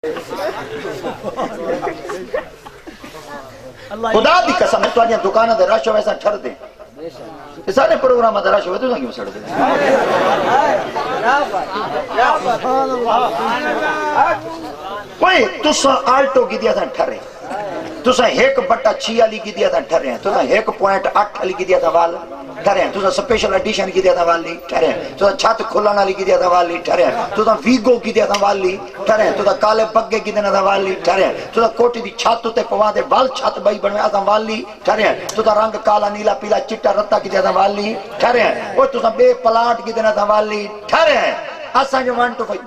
خدا دی قسم ہے تو آجاں دکانہ دے رش ویسا ٹھر دیں سارے پروگرام دے رش ہوئے تو کیوں سڑ دیں کوئی تُسا آلٹو کی دیا تھا ٹھرے تُسا 1/6 علی کی دیا تھا ٹھرے ہیں تُسا 1.8 علی کی دیا تھا وال ٹھرے ہیں تُسا سپیشل ایڈیشن کی دیا تھا والی ٹھرے ہیں تُسا چھت کھلان علی کی دیا تھا والی ٹھرے ہیں تُسا ویگو کی دیا تھا والی ٹھرے ہیں تُسا کالے بگے کی دیا تھا والی ٹھرے ہیں تُسا کوٹی دی چھت تے پوا دے وال چھت بائی بنوے آتا والی ٹھرے ہیں تُسا رنگ کالا نیلا پیلا چٹا رتا کی دیا تھا والی ٹھرے ہیں وہ تُسا بے پلاٹ کی دیا تھا والی ٹھرے ہیں اساں جو 1 2 5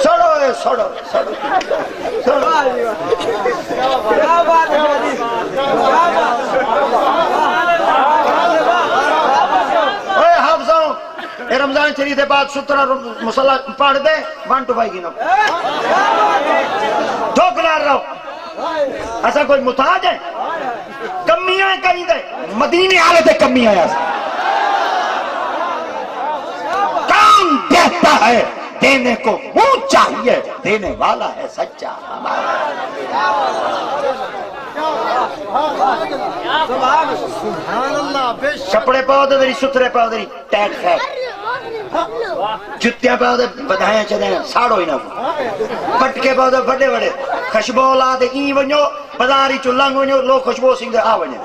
سڑو سڑو سڑو سڑو اے حافظوں اے رمضان شریف کے بعد 17 مصلح پڑھ دے 1 2 5 گنو ٹھوکنا رہو ایسا کوئی محتاج ہے کمیاں کہیں دے مدینے حالت کمیاں ہے کام دیتا ہے دینے کو وہ چاہیے دینے والا ہے سچا ہمارا کپڑے پاؤ دے دری ستھرے پاؤ دری ٹیٹ فیٹ جتیاں پاؤ دے بدھائیں چلیں ساڑو ہی نہ پٹکے پاؤ دے بڑے بڑے خشبو لا دے این ونیو بازاری چلنگ ونیو لوگ خشبو سنگ دے آ ونیو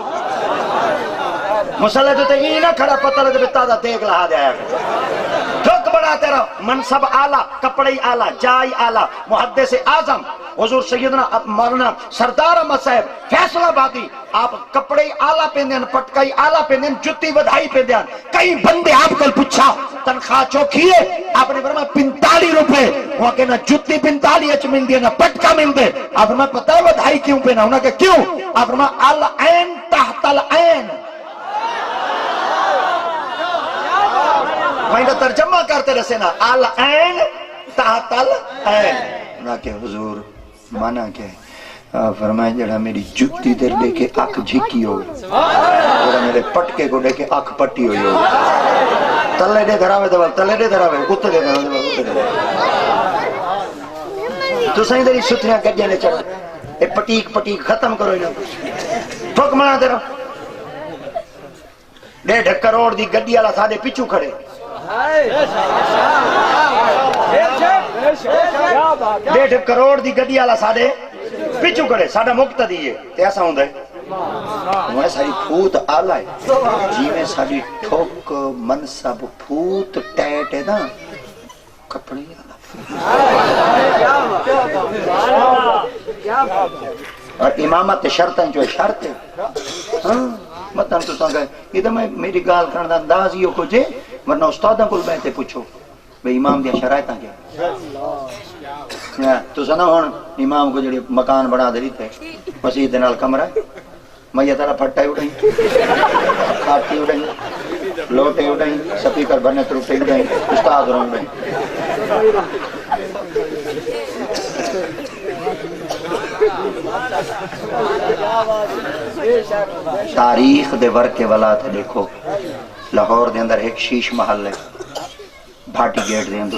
مسئلہ تو تے این نہ کھڑا پتہ لگے بتا دا دیکھ لہا دے آیا ٹھوک بڑھاتے رہو منصب آلہ کپڑے آلہ جائی آلہ محدث اعظم حضور سیدنا مولانا سردار احمد صاحب فیصل آبادی آپ کپڑے آلہ پہندین پٹکائی آلہ پہندین جتی ودھائی پہندین کئی بندے آپ کل پوچھا تنخواہ چوکھی ہے آپ نے فرمایا 45 روپے وہاں کہنا جتی 45 اچ مل دیا نا پٹکا مل دے آپ فرمایا پتہ ہے ودھائی کیوں پہنا انہوں نے کہا کیوں آپ فرمایا العین تحت العین میں نے ترجمہ کرتے رسے نا العین تحت العین انہوں نے کہا حضور مانا کہ فرمائے جڑا میری جتی در دے کے آنکھ جھکی ہوئی جڑا میرے پٹکے کو دے کے آنکھ پٹی ہوئی تلے دے دھراوے دوال تلے دے دھراوے کتے دے دھراوے کتے دے دھراوے تو سہیں دری ستریاں گجیاں نے چڑھا اے پٹیک پٹیک ختم کرو انہوں ٹھوک منا دے رہا 1.5 کروڑ دی گڈی والا ساڑے پیچھو کھڑے 1.5 کروڑ دی گڈی والا ساڑے پیچھو کھڑے ساڑا مقتدی ہے تے ایسا ہوں دے وہ ساری پھوت آلہ ہے جی میں ساری ٹھوک منصب پھوت ٹیٹ ہے نا کپڑی اور امامت شرطیں جو شرط ہے مطلب تو سنگا یہ تو میں میری گال کرنا انداز ہی ہو کچھے ورنہ استادہ کل بیٹھے پوچھو بھئی امام دیا شرائطاں کیا تو سنا ہون امام کو جڑی مکان بنا دے تھے مسجد نال کمرہ میں یہ طرح پھٹائی اڑھیں کھاتی اڑھیں لوٹے اڑھیں سپیکر بھرنے تروٹے اڑھیں استاد رہوں اڑھیں تاریخ دے ورکے والا تھے دیکھو لاہور دے اندر ایک شیش محل ہے بھاٹی گیٹ دے اندر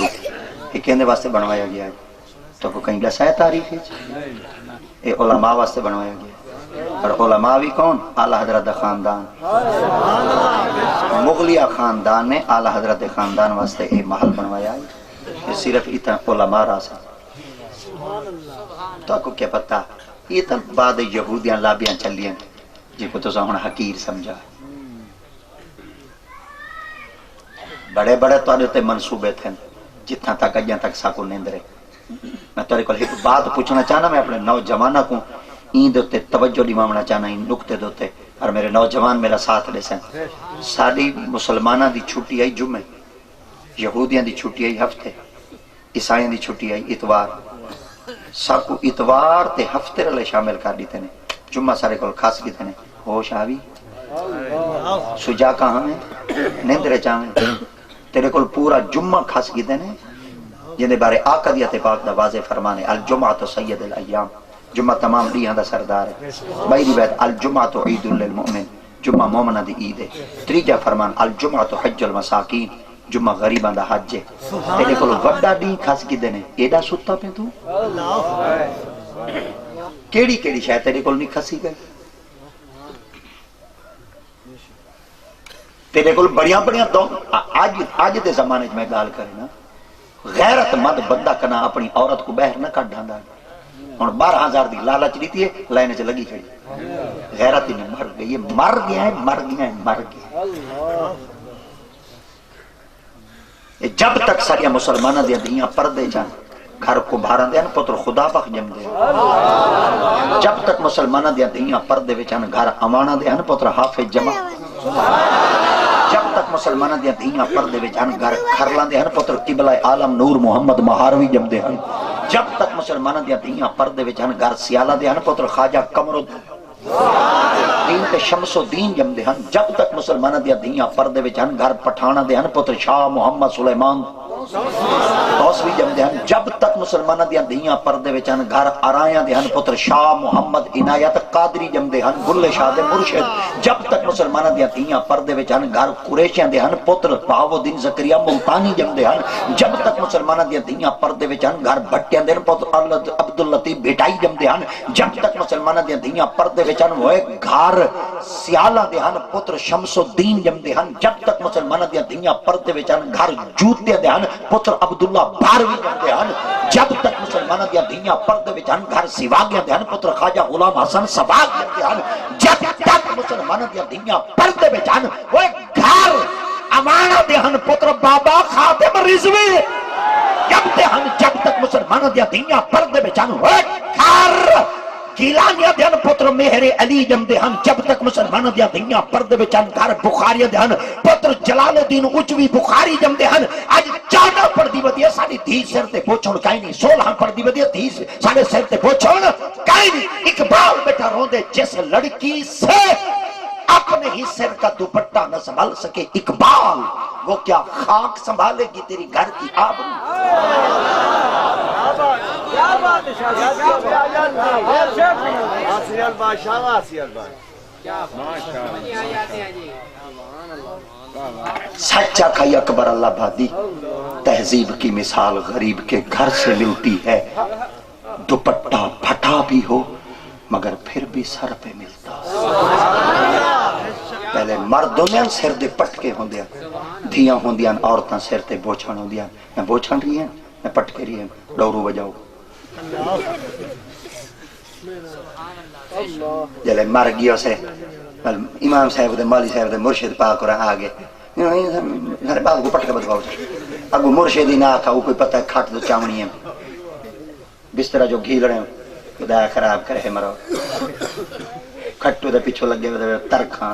ایک کہنے واسطے بنوایا گیا ہے تو کو کہیں لسا ہے تاریخ ہے اے علماء واسطے بنوایا گیا اور علماء بھی کون اعلی حضرت خاندان مغلیہ خاندان نے اعلی حضرت خاندان واسطے ایک محل بنوایا ہے یہ صرف اتنا علماء راسا تو آپ کو کیا پتا یہ تو بعد یہودیاں لابیاں چلیاں جی کو تو سا حقیر سمجھا بڑے بڑے تو آنے منصوبے تھے جتنا تک اجیاں تک ساکو نیندرے میں تو ایک بات پوچھنا چاہنا میں اپنے نوجوانہ کو این دوتے توجہ دیمامنا چاہنا این نکتے دوتے اور میرے نوجوان میرا ساتھ لے سیں ساری مسلمانہ دی چھٹی آئی جمعے یہودیاں دی چھٹی آئی ہفتے عیسائیاں دی چھٹی آئی اتوار سب کو اتوار تے ہفتے رلے شامل کر دیتے نے جمعہ سارے کل خاص کی تنے ہوش آوی سجا کہاں میں نیندرے چاہیں تیرے کل پورا جمعہ خاص کی تنے جنہیں بارے آقدیت پاک دا واضح فرمانے الجمعہ تو سید الایام جمعہ تمام دیہاں دا سردار ہے بائی روایت الجمعہ تو عید للمؤمن جمعہ مومنہ دی عید ہے تریجہ فرمان الجمعہ تو حج المساکین جمعہ غریباں دا حج ہے تیرے کول وڈا ڈی کھس کیندے نے ایڈا ستا پہ تو کیڑی کیڑی شاید تیرے کول نہیں کھسی گئی تیرے کول بڑیاں بڑیاں دو آج دے زمانے میں گال کرے نا غیرت مند بندہ کنا اپنی عورت کو باہر نہ کٹ ڈھاندا ہن 12,000 دی لالچ دیتی ہے لائن چ لگی کھڑی غیرت ہی نہیں مر گئی یہ مر گیا ہے مر گیا ہے مر گیا ہے جب تک ساریا مسلمانہ دیا دیاں پردے جان گھر کو بھارن دیا پتر خدا بخ جم دے جب تک مسلمانہ دیا دیاں پردے وچان گھر امانہ دیا پتر حافظ جمع جب تک مسلمانہ دیا دیاں پردے وچان گھر کھرلان دیا پتر قبلہ عالم نور محمد مہاروی جم دے جب تک مسلمانہ دیا دیاں پردے وچان گھر سیالہ دیا پتر خواجہ قمر دین تے شمس و دین جم دے جب تک مسلمانہ دیا دیاں پردے وچان گھر پٹھانا دے پتر شاہ محمد سلیمان توسوی جم دے جب تک مسلمانہ دیا دیاں پردے وچان گھر آرائیاں دے پتر شاہ محمد عنایت قادری جم دے گل شاہ دے مرشد جب تک مسلمانہ دیا دیاں پردے وچان گھر قریشیاں دے پتر بہاؤالدین زکریا ملتانی جم دے جب تک مسلمانہ دیا دیاں پردے وچان گھر بھٹیاں دے پتر عبداللطیف بھٹائی جم دے جب تک مسلمانہ دیا دیاں پردے وچان وہ گھر سیالہ دے پتر شمس الدین جم دے جب تک مسلمانہ دیا دیاں پردے وچان گھر جوتے دے پتر عبداللہ باروی جم دے جب تک مسلمانہ دیا دیاں پردے وچان گھر سیواگیاں دے پتر خواجہ غلام حسن سباگ جم دے جب تک مسلمانہ دیا دیاں پردے وچان وہ گھر امانہ دے پتر بابا خاتم رضوی جب تک مسلمانہ دیا دیاں پردے وچان وہ گھر گیلانیاں دے پتر مہر علی جم دے جب تک مسلمانہ دیا دیاں پردے وچان گھر بخاریاں دے پتر جلال الدین اجوی بخاری جم دے اج چانا پڑ دی ودی ساری دھی سر تے پوچھن کائیں نہیں 16 پڑ دی ودی دھی سارے سر تے پوچھن کائیں نہیں اقبال بیٹھا روندے جس لڑکی سے اپنے ہی سر کا دوپٹہ نہ سنبھال سکے اقبال وہ کیا خاک سنبھالے گی تیری گھر کی آبرو سچا کھائی اکبر اللہ بھادی تہذیب کی مثال غریب کے گھر سے ملتی ہے دوپٹہ پھٹا بھی ہو مگر پھر بھی سر پہ ملتا پہلے مردوں نے سر دے پٹکے ہوں دیا دھیاں ہوں دیا عورتاں سر تے بوچھن ہوں دیا نہ بوچھن رہی ہیں نہ پٹکے رہی ہیں ڈورو بجاؤ جلے مر گیا سے امام صاحب دے مالی صاحب دے مرشد پاک اور آگے ہر بات کو پٹکے بدواؤ اگو مرشد ہی نہ آکھا وہ کوئی پتہ ہے کھاٹ دو چاونی ہے بسترہ جو گھیل رہے ہیں خدا خراب کرے مرو کھٹو دے پیچھو لگے ہوئے ترکھاں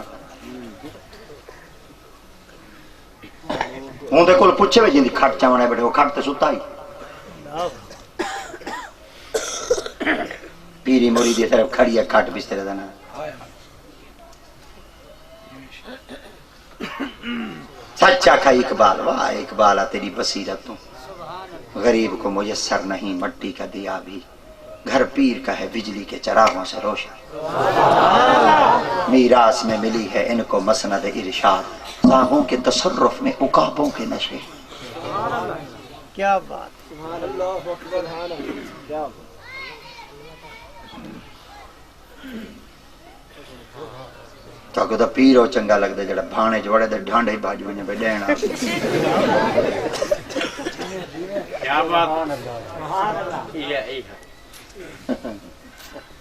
ہوں دے کول پوچھے ہوئے جن دی کھٹ چاونا ہے بیٹھے وہ کھٹ تے ستا ہی پیری موری دی طرف کھڑی ہے کھٹ بسترے دینا سچا کھائی اقبال واہ اقبالہ تیری بصیرتوں غریب کو میسر نہیں مٹی کا دیا بھی گھر پیر کا ہے بجلی کے چراغوں سے روشن میراث میں ملی ہے ان کو مسند ارشاد راہوں کے تصرف میں عقابوں کے نشے کیا بات اللہ اکبر کیا بات تو دا پیرو چنگا لگ دے جڑا بھانے جوڑے دے ڈھانڈے ہی باجو نے بے ڈینا کیا بات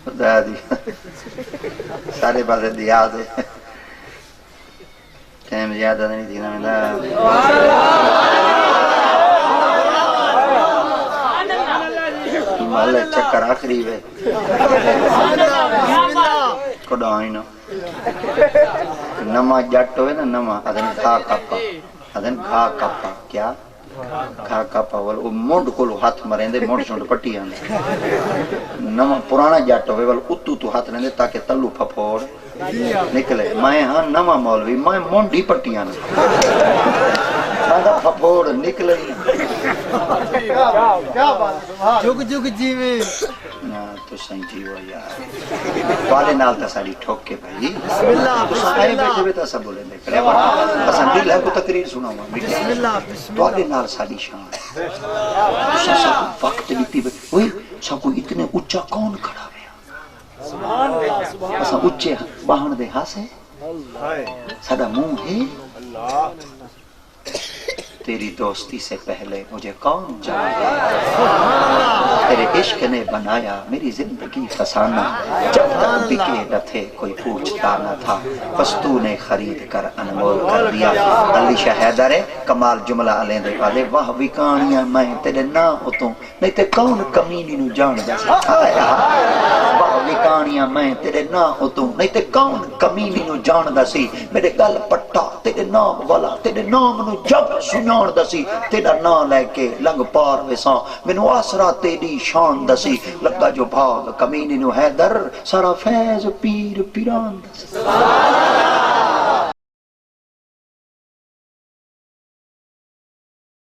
خدا دی سارے بازے دیا دے ٹائم زیادہ نہیں دینا میں مالے چکر آخری وے کھڑا آئی نا نما جٹ ہوئے نا نما ادھن کھا کپا کیا کھا کپا وہ مونڈ کو ہاتھ مریں دے مونڈ شونڈ پٹی آنے نما پرانا جٹ ہوئے وہ اتو تو ہاتھ رہنے تاکہ تلو پھپوڑ نکلے میں ہاں نما مولوی میں مونڈی پٹی آنے سادہ پھپوڑ نکلے کیا بات جگ جگ جیوے تو تو سائیں جیو یار والے نال تا ساری ٹھوک کے بھائی بسم اللہ تو بسم سائیں بیٹھے اللہ بیٹھا سب بولیں دے کرے اصلا دل ہے کو تقریر سناؤں گا بسم اللہ بسم والے نال ساری شان ہے تو سب وقت لیتی ہوئی سب کو اتنے اچھا کون کھڑا ہویا سبحان اللہ سبحان اصلا اچھے باہن دے ہاسے اللہ سدا منہ ہے اللہ تیری دوستی سے پہلے مجھے کون جانتا تیرے عشق نے بنایا میری زندگی فسانہ جب تک بکے نہ تھے کوئی پوچھتا نہ تھا بس تو نے خرید کر انمول کر دیا علی شاہ حیدر کمال جملہ علیہ دے والے واہ وکانیاں میں تیرے نہ ہوتوں نہیں تے کون کمینی نو جان دا آیا واہ وکانیاں میں تیرے نہ ہوتوں نہیں تے کون کمینی نو جان دا سی میرے گل پٹا تیرے نام والا تیرے نام نو جب سنان دسی تیرا نام لے کے لنگ پار ویساں مینوں آسرا تیری شان دسی لگا جو بھاگ کمینی نو حیدر سارا فیض پیر پیران دسی